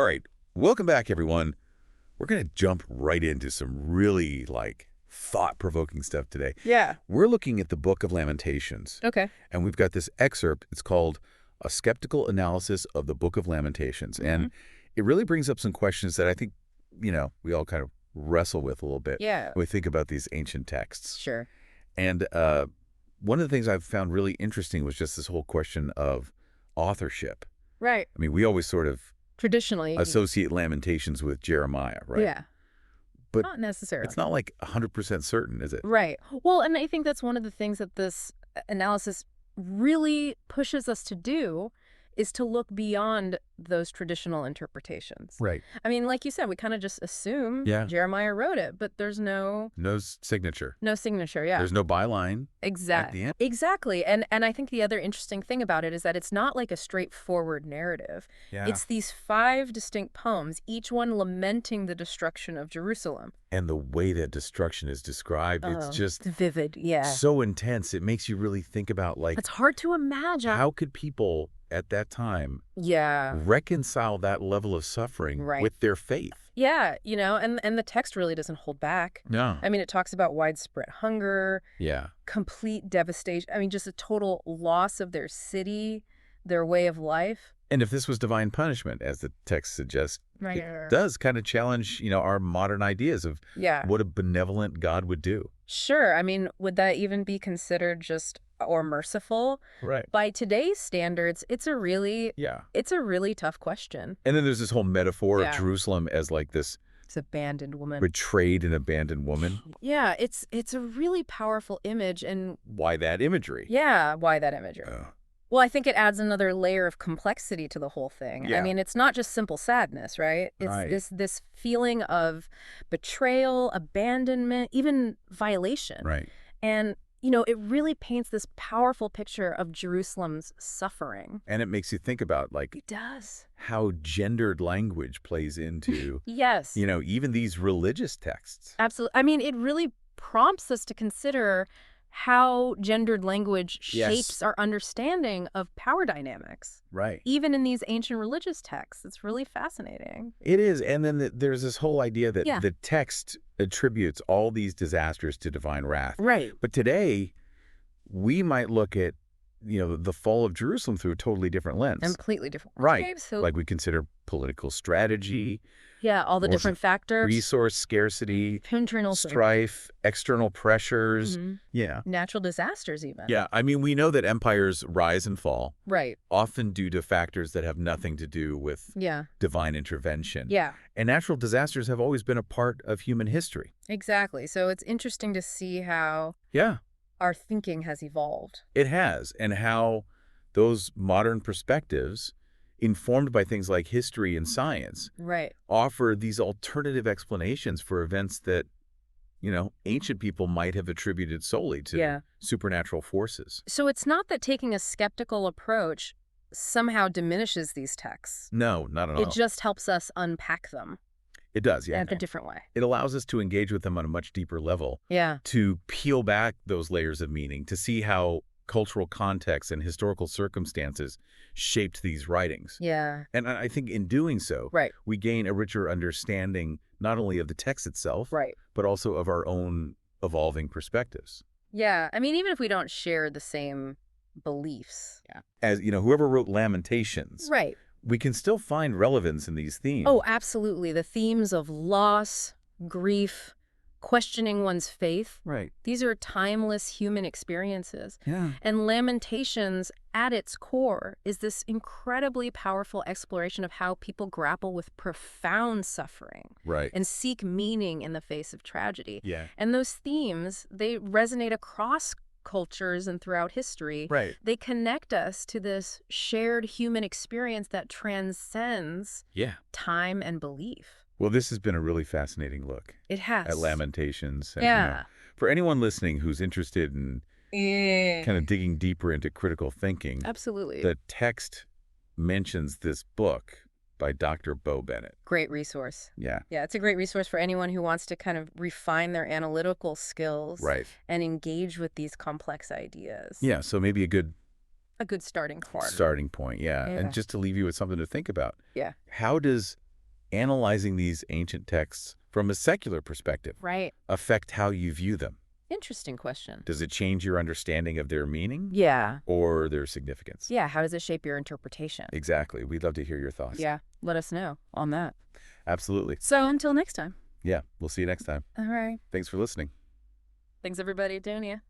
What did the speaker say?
All right, welcome back, everyone. We're going to jump right into some really, thought-provoking stuff today. Yeah. We're looking at the Book of Lamentations. Okay. And we've got this excerpt. It's called A Skeptical Analysis of the Book of Lamentations. And it really brings up some questions that I think, we all kind of wrestle with a little bit Yeah. when we think about these ancient texts. Sure. And one of the things I've found really interesting was just this whole question of authorship. Right. I mean, we always sort of Traditionally. associate Lamentations with Jeremiah, right? Yeah. But not necessarily. it's not 100% certain, is it? Right. Well, and I think that's one of the things that this analysis really pushes us to do is to look beyond those traditional interpretations. Right. I mean, like you said, we kind of just assume Jeremiah wrote it, but there's no signature. No signature, yeah. There's no byline at the end. Exactly. And I think the other interesting thing about it is that it's not like a straightforward narrative. Yeah. It's these 5 distinct poems, each one lamenting the destruction of Jerusalem. And the way that destruction is described, it's just vivid, yeah. so intense. It makes you really think about, it's hard to imagine. How could people at that time reconcile that level of suffering with their faith? Yeah, and the text really doesn't hold back. No. I mean, it talks about widespread hunger, complete devastation. I mean, just a total loss of their city, their way of life. And if this was divine punishment, as the text suggests, it does kind of challenge, our modern ideas of what a benevolent God would do. Sure. I mean, would that even be considered just or merciful? Right. By today's standards, it's a really tough question. And then there's this whole metaphor of Jerusalem as this abandoned woman. Betrayed and abandoned woman. Yeah, it's a really powerful image. And why that imagery? Yeah, why that imagery? Well, I think it adds another layer of complexity to the whole thing. Yeah. I mean, it's not just simple sadness, right? It's this feeling of betrayal, abandonment, even violation. Right. And, it really paints this powerful picture of Jerusalem's suffering. And it makes you think about, it does. How gendered language plays into, yes. Even these religious texts. Absolutely. I mean, it really prompts us to consider how gendered language shapes our understanding of power dynamics. Right. Even in these ancient religious texts. It's really fascinating. It is. And then there's this whole idea that the text attributes all these disasters to divine wrath. Right. But today, we might look at, the fall of Jerusalem through a totally different lens. Completely different. Right. Okay, so we consider political strategy. Yeah, all the different factors. Resource scarcity, internal strife, external pressures. Yeah. Natural disasters even. Yeah. I mean, we know that empires rise and fall. Right. Often due to factors that have nothing to do with divine intervention. Yeah. And natural disasters have always been a part of human history. Exactly. So it's interesting to see how our thinking has evolved. It has. And how those modern perspectives, informed by things like history and science, offer these alternative explanations for events that, ancient people might have attributed solely to supernatural forces. So it's not that taking a skeptical approach somehow diminishes these texts. No, not at all. It just helps us unpack them. It does, yeah. In a different way. It allows us to engage with them on a much deeper level. Yeah. To peel back those layers of meaning, to see how cultural context and historical circumstances shaped these writings. Yeah. And I think in doing so, we gain a richer understanding not only of the text itself, but also of our own evolving perspectives. Yeah. I mean, even if we don't share the same beliefs. Yeah. As, whoever wrote Lamentations, we can still find relevance in these themes. Oh, absolutely. The themes of loss, grief, questioning one's faith. Right. These are timeless human experiences. Yeah. And Lamentations, at its core, is this incredibly powerful exploration of how people grapple with profound suffering. Right. And seek meaning in the face of tragedy. Yeah. And those themes, they resonate across cultures and throughout history. Right. They connect us to this shared human experience that transcends time and belief. Well, this has been a really fascinating look. It has. At Lamentations. And, for anyone listening who's interested in kind of digging deeper into critical thinking. Absolutely. The text mentions this book by Dr. Bo Bennett. Great resource. Yeah. Yeah, it's a great resource for anyone who wants to kind of refine their analytical skills. And engage with these complex ideas. Yeah, so maybe a good starting point. Yeah. And just to leave you with something to think about. Yeah. How does analyzing these ancient texts from a secular perspective affect how you view them? Interesting question. Does it change your understanding of their meaning? Yeah. Or their significance? Yeah, how does it shape your interpretation? Exactly. We'd love to hear your thoughts. Yeah, let us know on that. Absolutely. So until next time. Yeah, we'll see you next time. All right. Thanks for listening. Thanks, everybody. Donia.